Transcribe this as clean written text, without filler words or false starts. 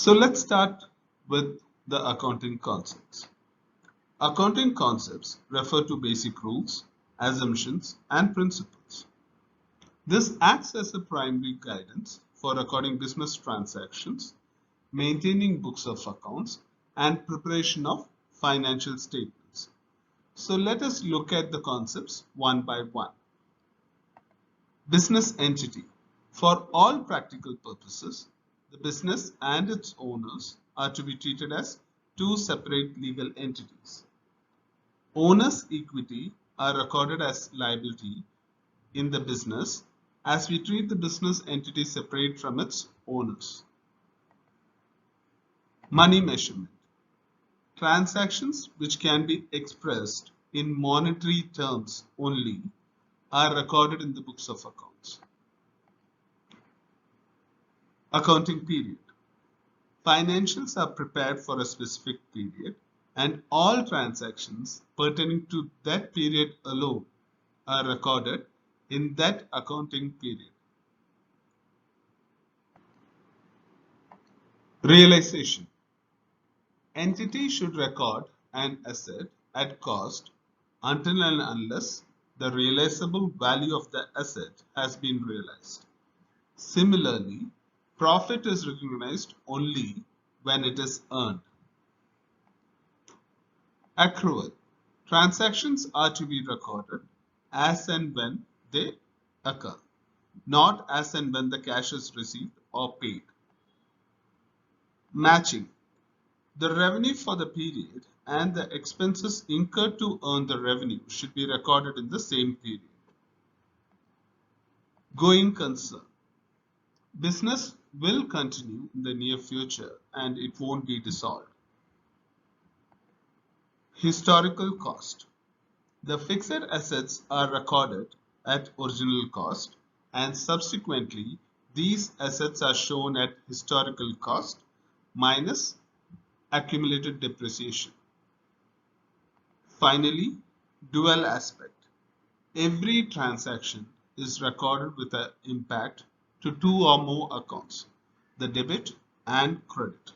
So let's start with the accounting concepts. Accounting concepts refer to basic rules, assumptions, and principles. This acts as a primary guidance for recording business transactions, maintaining books of accounts, and preparation of financial statements. So let us look at the concepts one by one. Business entity. For all practical purposes, the business and its owners are to be treated as two separate legal entities. Owner's equity are recorded as liability in the business as we treat the business entity separate from its owners. Money measurement. Transactions which can be expressed in monetary terms only are recorded in the books of accounts. Accounting period. Financials are prepared for a specific period and all transactions pertaining to that period alone are recorded in that accounting period. Realization. Entity should record an asset at cost until and unless the realizable value of the asset has been realized. Similarly, profit is recognized only when it is earned. Accrual. Transactions are to be recorded as and when they occur, not as and when the cash is received or paid. Matching. The revenue for the period and the expenses incurred to earn the revenue should be recorded in the same period. Going concern. Business will continue in the near future and it won't be dissolved. Historical cost. The fixed assets are recorded at original cost and subsequently these assets are shown at historical cost minus accumulated depreciation. Finally, dual aspect. Every transaction is recorded with an impact to two or more accounts, the debit and credit.